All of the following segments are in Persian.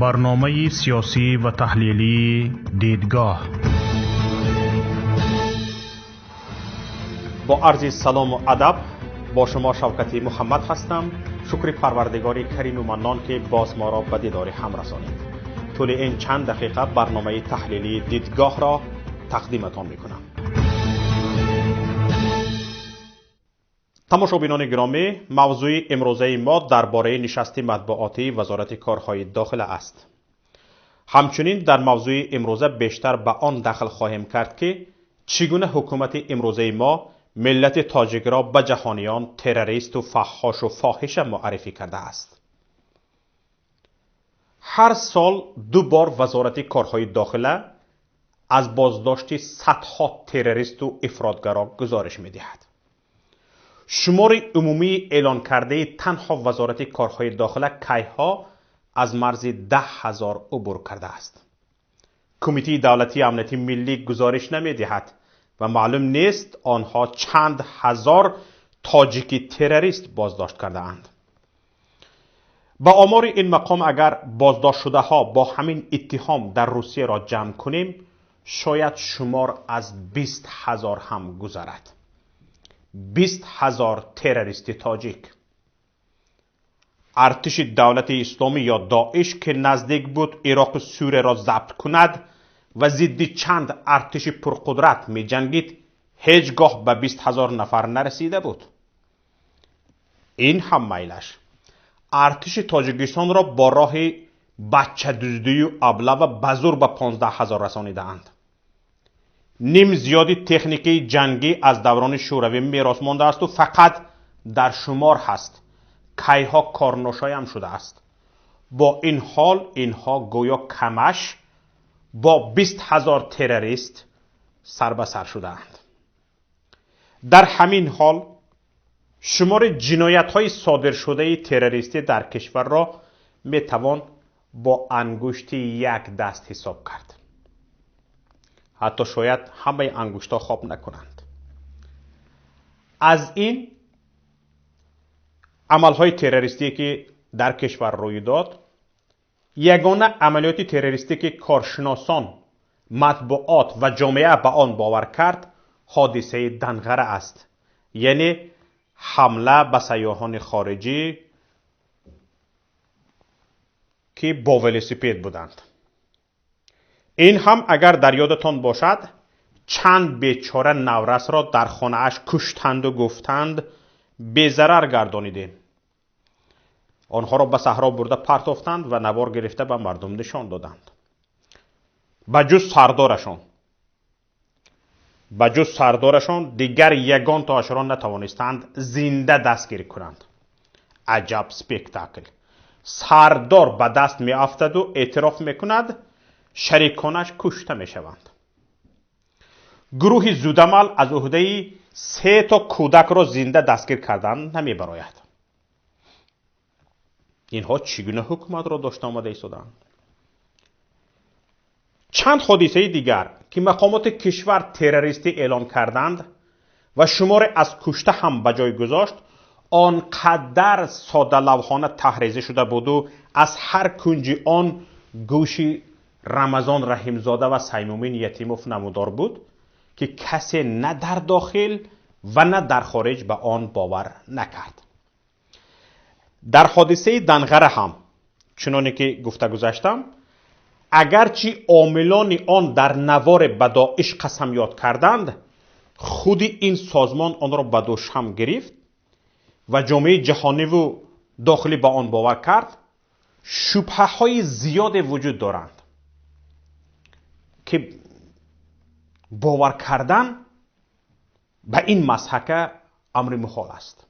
برنامه سیاسی و تحلیلی دیدگاه. با عرض سلام و ادب با شما شوکتی محمد هستم. شکر پروردگار کریم و منان که باز ما را به دیدار هم رسانید. طول این چند دقیقه برنامه تحلیلی دیدگاه را تقدیمتان میکنم. تماشابینان گرامی، موضوع امروزه ما درباره نشست مطبوعاتی وزارت کارهای داخله است. همچنین در موضوع امروزه بیشتر به آن دخل خواهیم کرد که چگونه حکومت امروزه ما ملت تاجیک را به جهانیان تروریست و فحاش و فاحش معرفی کرده است. هر سال 2 بار وزارت کارهای داخله از بازداشت صدها تروریست و افراطگرا گزارش می‌دهد. شمار عمومی اعلان کرده تنها وزارت کارهای داخله کیها از مرز 10,000 عبور کرده است. کمیته دولتی امنیتی ملی گزارش نمی‌دهد و معلوم نیست آنها چند هزار تاجیکی تروریست بازداشت کرده اند. با آمار این مقام اگر بازداشت شده ها با همین اتهام در روسیه را جمع کنیم شاید شمار از 20,000 هم گذرد. 20,000 تروریست تاجیک. ارتش دولت اسلامی یا داعش که نزدیک بود عراق و سوریه را ضبط کند و ضد چند ارتش پرقدرت می جنگید هیچگاه به 20,000 نفر نرسیده بود. این هم میلش ارتش تاجیکستان را با راه بچه دزدی و ابله و بزور به 15,000 رسانیده اند. نیم زیادی تکنیکی جنگی از دوران شوروی میراث مانده است و فقط در شمار هست. کیها کارناشای هم شده است. با این حال اینها گویا کمش با 20,000 تروریست سر به سر شده اند. در همین حال شمار جنایت های صادر شده تروریستی در کشور را می توان با انگشت یک دست حساب کرد. حتی شاید همه انگشت‌ها خواب نکنند. از این عمل‌های تروریستی که در کشور روی داد، یگانه عملیات تروریستی که کارشناسان، مطبوعات و جامعه به آن باور کرد، حادثه دنغره است. یعنی حمله به سیاحان خارجی که با ولسیپد بودند. این هم اگر در یادتان باشد چند بیچاره نورس را در خانه اش کشتند و گفتند بی ضرر گردانیدیم. آنها را به صحرا برده پرتافتند و نوار گرفته به مردم نشان دادند. به جز سردارشان دیگر یگان تاش را نتوانستند زنده دستگیر کنند. عجب سپیکتاکل. سردار به دست می افتد و اعتراف می کند شریکانش کشته می شوند. گروه زودعمل از عهده 3 کودک را زنده دستگیر کردن نمی براید. اینها چگونه حکومت را داشته آمده ایستادند؟ چند حادثه دیگر که مقامات کشور تروریستی اعلان کردند و شمار از کشته هم به جای گذاشت آنقدر ساده لوحانه تحریزی شده بود و از هر کنج آن گوشی رمضان رحیمزاده و سیمومین یتیموف نمودار بود که کسی نه در داخل و نه در خارج به آن باور نکرد. در حادثه دنغره هم چنانه که گفته گذاشتم اگرچه عاملان آن در نوار به داعش قسمیات کردند خود این سازمان آن را به دوش هم گرفت و جامعه جهانی و داخلی به آن باور کرد. شبهه های زیاد وجود دارند که باور کردن به این مسحکه امر محال است.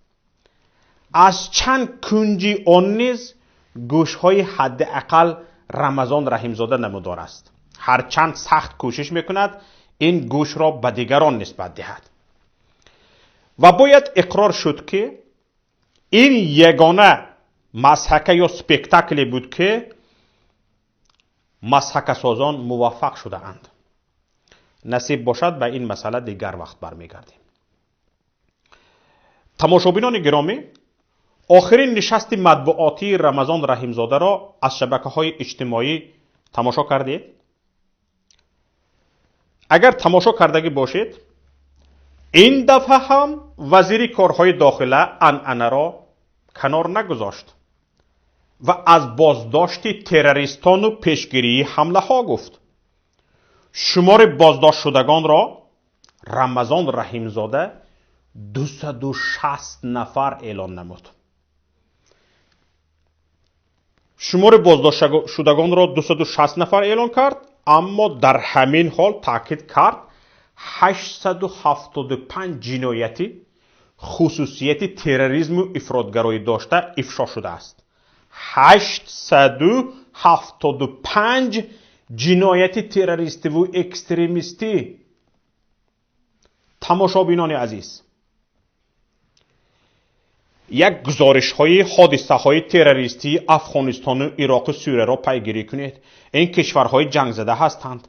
از چند کنجی آن نیز گوشهای حداقل رمضان رحیمزاده نمودار است. هرچند سخت کوشش میکند این گوش را به دیگران نسبت دهد. و باید اقرار شد که این یگانه مسحکه یا سپیکتاکلی بود که مسحکه سازان موفق شده اند. نصیب باشد به این مسئله دیگر وقت برمیگردیم. تماشابینان گرامی، آخرین نشست مطبوعاتی رمضان رحیمزاده را از شبکه‌های اجتماعی تماشا کردید؟ اگر تماشا کردگی باشید، این دفعه هم وزیر کارهای داخله عنعنه را کنار نگذاشت و از بازداشت تروریستان و پیشگیری حمله ها گفت. شمار بازداشت شدگان را رمضان رحیمزاده 260 نفر اعلان نمود. شمار بازداشت شدگان را 260 نفر اعلان کرد، اما در همین حال تاکید کرد 875 جنایتی خصوصیت تروریسم و افراطگرایی داشته افشا شده است. 875 جنایت تروریستی و اکستریمیستی. تماشابینان عزیز، یک گزارش های حادثه های تروریستی افغانستان و عراق و سوریه را پیگیری کنید. این کشورهای جنگ زده هستند.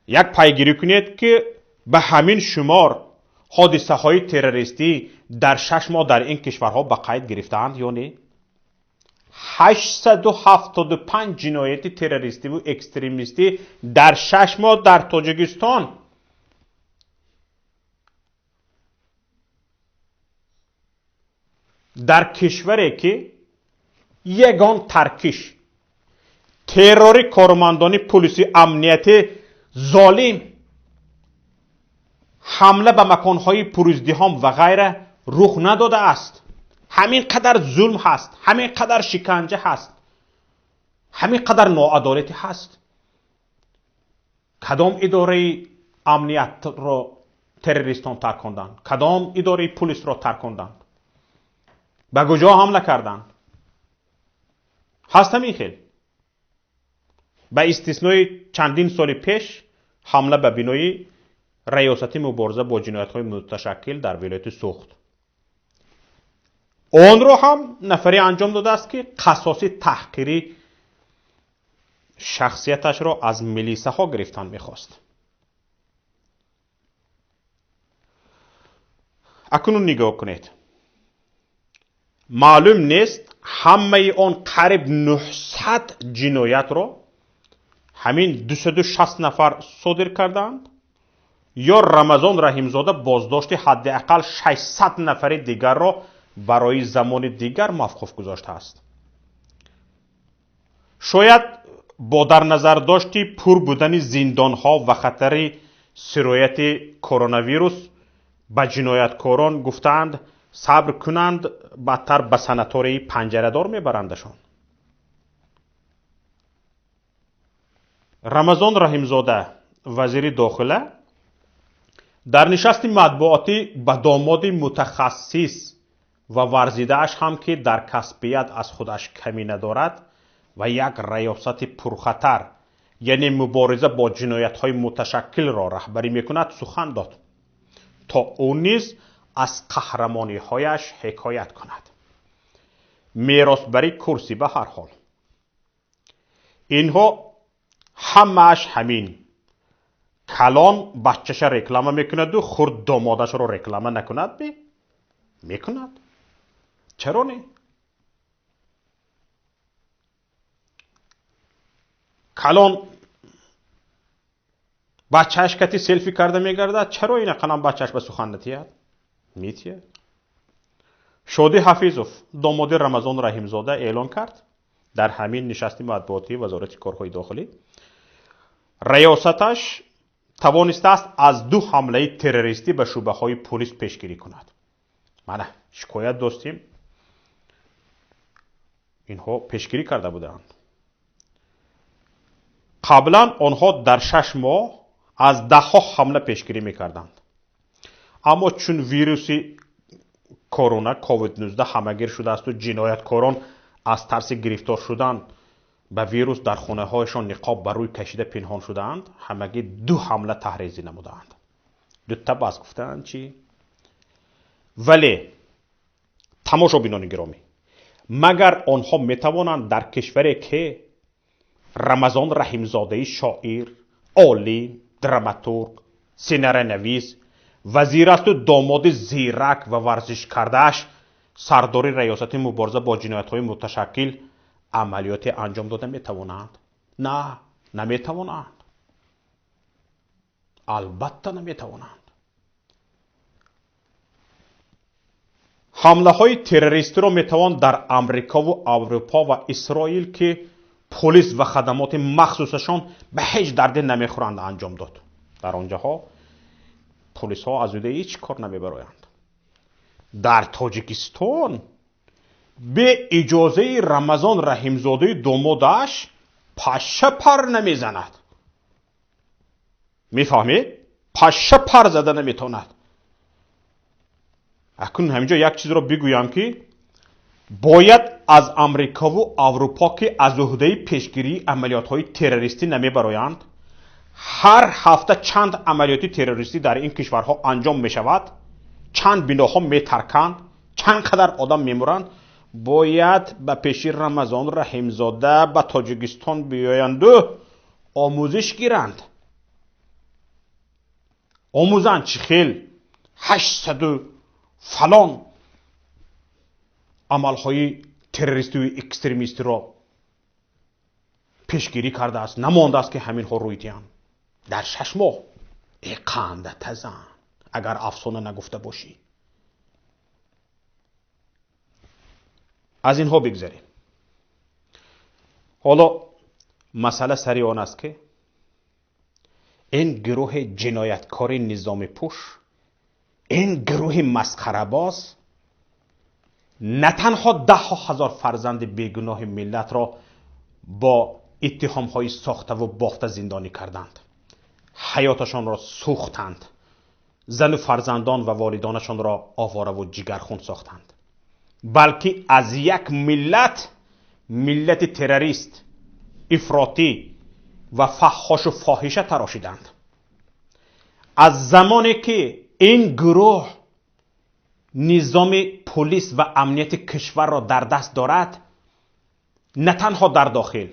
یک پیگیری کنید که به همین شمار حادثه های تروریستی در 6 ماه در این کشورها به قید گرفتند یا نه؟ 875 جنایت تروریستی و اکستریمیستی در 6 ماه در تاجیکستان. در کشوری که یگان ترکش ترور کارمندان پلیسی امنیتی ظالم، حمله به مکانهای پرازدحام و غیره رخ نداده است. همین قدر ظلم هست، همین قدر شکنجه هست، همین قدر ناعدالتی هست. کدام اداره امنیت را تروریستان ترکاندند؟ کدام اداره پلیس را ترکاندند؟ به کجا حمله کردند؟ هست همین خیل. به استثنای چندین سال پیش حمله به بنای ریاست مبارزه با جنایت‌های متشکل در ولایت سوخت. آن را هم نفری انجام داده است که قصاص تحقیری شخصیتش را از ملیسه ها گرفتن میخواست. اکنون نگاه کنید. معلوم نیست همه آن قریب 900 جنایت را همین 260 نفر صادر کردند یا رمضان رحیمزاده بازداشت حداقل 600 نفر دیگر را برای زمان دیگر موقوف گذاشته است. شاید با در نظر داشتی پر بودن زندان ها و خطر سرایت کرونا ویروس به جنایتکاران گفتند صبر کنند، بدتر به سناتوری پنجره دار میبرندشان. رمضان رحیمزاده وزیر داخله در نشست مطبوعاتی به داماد متخصص و ورزیده‌اش هم که در کسبیت از خودش کمی ندارد و یک ریاست پرخطر یعنی مبارزه با جنایت‌های متشکل را رهبری میکند سخن داد تا او نیز از قهرمانی‌هایش حکایت کند. میراثبری کرسی به هر حال. اینها همه‌اش همین. کلان بچه‌ش رکلام میکند و خرد دامادش را رکلام نکند میکند. چرا نه؟ کلان بچه‌اش کتی سلفی کرده میگردد، چرا این قنم بچه‌اش به سخن نتیاد؟ میتیاد. شادی حفیظوف داماد رمضان رحیمزاده اعلان کرد در همین نشست مطبوعاتی وزارت کارهای داخلی ریاستش توانسته است از 2 حمله تروریستی به شعبه های پلیس پیشگیری کند. منه شکایت داشتیم اینها پیشگیری کرده بودند. قبلا آنها در 6 ماه از 10 حمله پیشگیری میکردند، اما چون ویروس کرونا کووید 19 همهگیر شده است و جنایتکاران از ترس گرفتار شدن به ویروس در خانه هایشان نقاب بر روی کشیده پنهان شدند، همگی 2 حمله تحریزی نمودند. 2 تا باز گفتند چی؟ ولی تماشابینان گرامی، مگر آنها میتوانند در کشوری که رمضان رحیمزاده شاعر، عالم، دراماتورگ، سیناره نویس، وزیر است و داماد زیرک و ورزش کردهش سرداری ریاست مبارزه با جنایت‌های متشکل عملیاتی انجام داده میتوانند؟ نه، نمیتوانند. البته نمیتوانند. حمله های تروریستی را میتوان در امریکا و اروپا و اسرائیل که پلیس و خدمات مخصوصشان به هیچ دردی نمیخورند انجام داد. در آنجاها پلیس ها از هیچ کار نمیبرایند. در تاجیکستان به اجازه رمضان رحیمزاده دامادش پشه پر نمیزند. میفهمید؟ پشه پر زده نمیتواند. اکنون همینجا یک چیز را بگویم که باید از امریکا و اروپا که از عهده پیشگیری عملیات های تروریستی نمیبرایند، هر هفته چند عملیات تروریستی در این کشورها انجام می شود، چند بناها می ترکند، چند قدر آدم می مرند، باید به پیش رمضان رحیمزاده به تاجیکستان بیایند و آموزش گیرند. آموزند چی خیل 800 فلان عملهای تروریستی و اکستریمیستی را پیشگیری کرده است. نمانده است که همین ها روی دیان در 6 ماه اقامده تزن، اگر افسانه نگفته باشی. از اینها بگذاریم. حالا مسئله سری آن است که این گروه جنایتکار نظام پوش، این گروه مسخره باز نه تنها 10,000 فرزند بیگناه ملت را با اتهام های ساخته و بافته زندانی کردند، حیاتشان را سوختند، زن و فرزندان و والدانشان را آواره و جگرخون ساختند، بلکه از یک ملت تروریست، افراطی و فحاش و فاحشه تراشیدند. از زمانی که این گروه نظام پلیس و امنیت کشور را در دست دارد، نه تنها در داخل،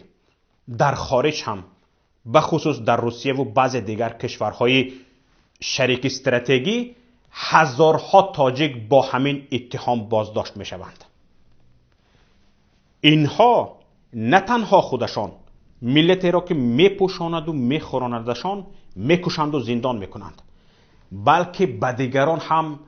در خارج هم، به خصوص در روسیه و بعض دیگر کشورهای شریک استراتژی، هزارها تاجیک با همین اتهام بازداشت می شوند. اینها نه تنها خودشان ملتی را که می پوشاند و می خورانندشان می کشند و زندان می کنند، بلکه به دیگران هم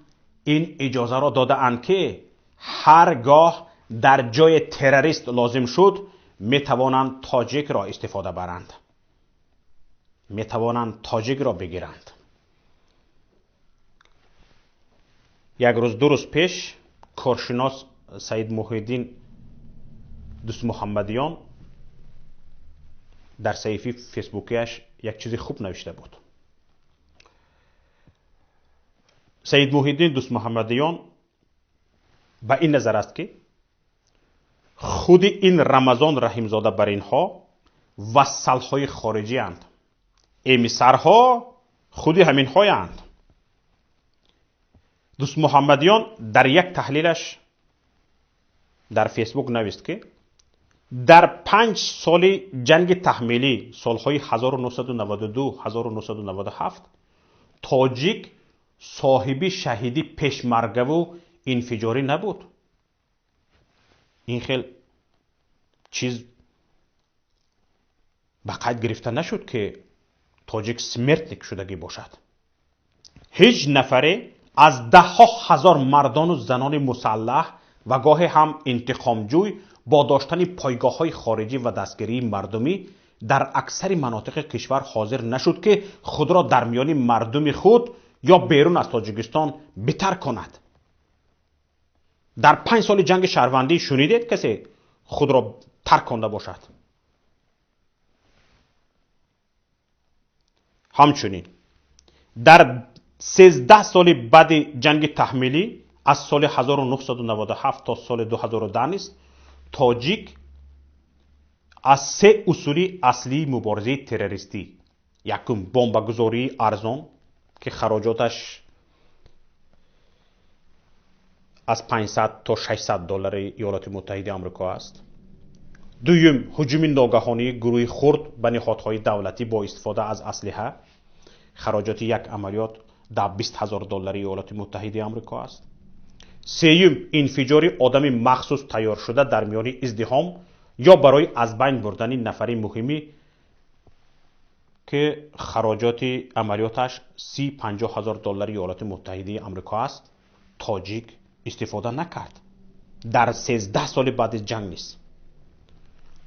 این اجازه را داده اند که هرگاه در جای تروریست لازم شد می توانند تاجیک را استفاده برند، می توانند تاجیک را بگیرند. یک روز 2 روز پیش کارشناس سید محی‌الدین دوست محمدیان در صفحه فیسبوکیش یک چیزی خوب نوشته بود. سید محی‌الدین دوست محمدیان به این نظر است که خود این رمضان رحیمزاده بر اینها وسلهای خارجی اند. امیسرها خود همین های اند. دوست محمدیان در یک تحلیلش در فیسبوک نوشت که در 5 سال جنگ تحمیلی سالهای 1992-1997 تاجیک صاحب شهیدی پیشمرگه و انفجاری نبود. این خیلی چیز به قید گرفته نشد که تاجیک سمرتنیک شدگی باشد. هیچ نفره از 10,000 مردان و زنان مسلح و گاه هم انتقامجوی با داشتن پایگاه های خارجی و دستگیری مردمی در اکثر مناطق کشور حاضر نشد که خود را در میان مردم خود یا بیرون از تاجیکستان بتر کند. در 5 سال جنگ شهروندی شنیدید کسی خود را ترک کنده باشد؟ همچنین در 13 سال بعد جنگ تحمیلی از سال 1997 تا سال 2010 نیست تاجیک از 3 اصول اصلی مبارزه تروریستی، یکم بمبگذاری ارزان که خراجاتش از 500 تا 600 دلار ایالات متحده آمریکا است. دوم هجوم ناگهانی گروه خرد به نهادهای دولتی با استفاده از اسلحه، خراجات یک عملیات در 20,000 دلار ایالات متحده آمریکا است. سیوم انفجار آدم مخصوص تیار شده در میان ازدحام یا برای از بین بردن نفر مهمی که خراجات عملیاتش 50 هزار دلار ایالات متحده آمریکا است تاجیک استفاده نکرد. در 13 سال بعد از جنگ نیست.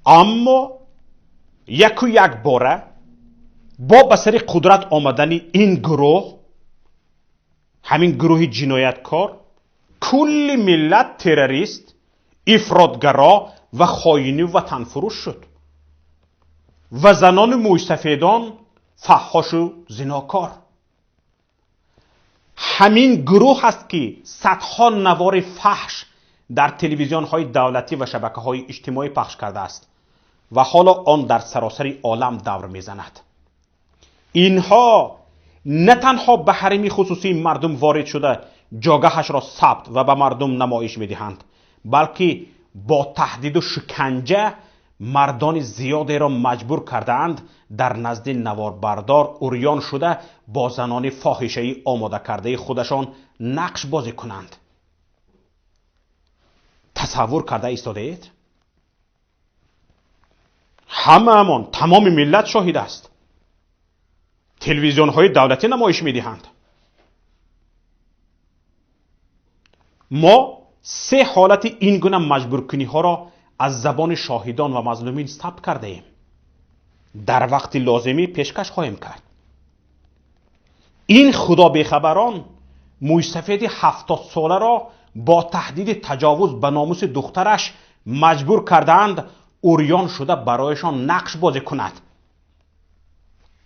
اما یک باره با بسر قدرت آمدن این گروه، همین گروه جنایتکار، کل ملت تروریست، افراطگرا و خائن وطن فروش شد و زنان موسفیدان فحاش و زناکار. همین گروه است که صدها نوار فحش در تلویزیون های دولتی و شبکه های اجتماعی پخش کرده است و حالا آن در سراسر عالم دور میزند. اینها نه تنها به حریم خصوصی مردم وارد شده جاگهش را ثبت و به مردم نمایش میدهند، بلکه با تهدید و شکنجه مردان زیادی را مجبور کردند در نزد نواربردار عریان شده با زنان فاحشه‌ای آماده کرده خودشان نقش بازی کنند. تصور کرده ایستاده اید؟ همه تمام ملت شاهد است. تلویزیون های دولتی نمایش میدهند. ما 3 حالت این گونه مجبور کنی ها را از زبان شاهدان و مظلومین ثبت کرده ایم. در وقت لازمی پیشکش خواهیم کرد. این خدا بیخبران موسفید 70 ساله را با تهدید تجاوز به ناموس دخترش مجبور کردند عریان شده برایشان نقش بازی کند.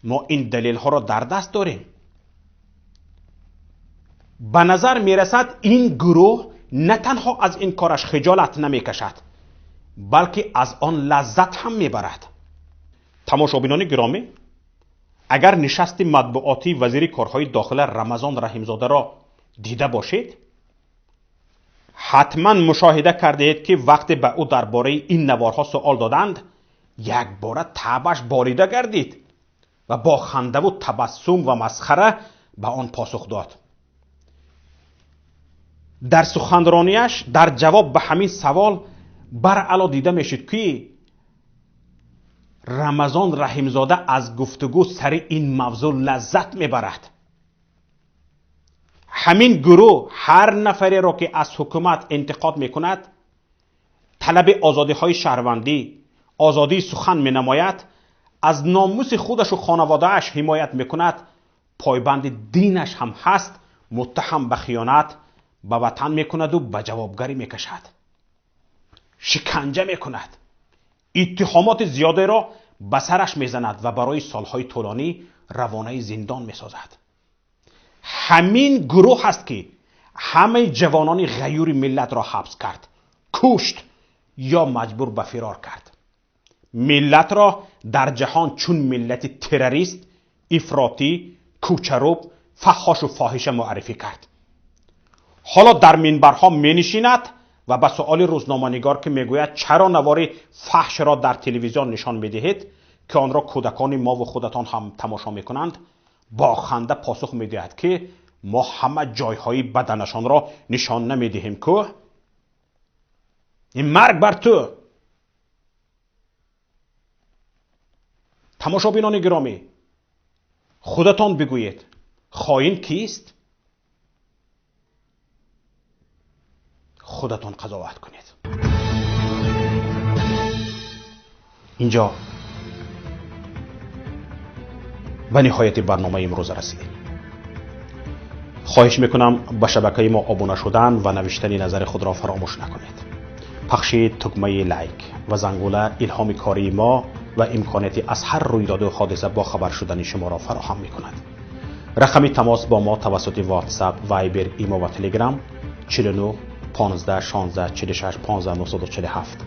ما این دلیل ها را در دست داریم. به نظر می رسد این گروه نه تنها از این کارش خجالت نمی کشد بلکه از آن لذت هم می برد. تماشابینان گرامی، اگر نشست مطبوعاتی وزیر کارهای داخل رمضان رحیمزاده را دیده باشید، حتما مشاهده کرده اید که وقتی به او درباره این نوارها سوال دادند، یک بار طبعش باریده گردید و با خنده و تبسم و مسخره به آن پاسخ داد. در سخنرانیش در جواب به همین سوال برعلا دیده میشد که رمضان رحیمزاده از گفتگو سر این موضوع لذت میبرد. همین گروه هر نفری را که از حکومت انتقاد میکند، طلب آزادی های شهروندی، آزادی سخن مینماید، از ناموس خودش و خانواده‌اش حمایت میکند، پایبند دینش هم هست، متهم به خیانت به وطن میکند و به جوابگری میکشد. شکنجه میکند. اتهامات زیاده را به سرش میزند و برای سالهای طولانی روانه زندان میسازد. همین گروه است که همه جوانان غیور ملت را حبس کرد، کشت یا مجبور به فرار کرد. ملت را در جهان چون ملت تروریست، افراطی، کوچروب، فحاش و فاحشه معرفی کرد. حالا در منبرها می نشیند و به سؤال روزنامه‌نگار که میگوید چرا نوار فحش را در تلویزیون نشان میدهید که آن را کودکان ما و خودتان هم تماشا میکنند، با خنده پاسخ میدهد که ما همه جایهای بدنشان را نشان نمیدهیم که این مرگ بر تو. تماشابینان گرامی، خودتان بگویید خائن کیست؟ خودتان قضاوت کنید. اینجا به نهایت برنامه امروز رسیدیم. خواهش میکنم به شبکه ما آبونه شدن و نوشتن نظر خود را فراموش نکنید. پخش تکمه لایک و زنگوله الهام کاری ما و امکاناتی از هر رویداد و حادثه با خبر شدن شما را فراهم میکند. رقم تماس با ما توسط واتساپ، وایبر، ایمو و تلگرام 49 15 16 46 15 947.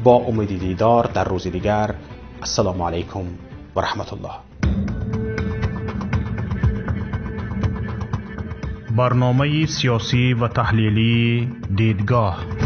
با امید دیدار در روز دیگر. السلام علیکم و رحمت الله. برنامه سیاسی و تحلیلی دیدگاه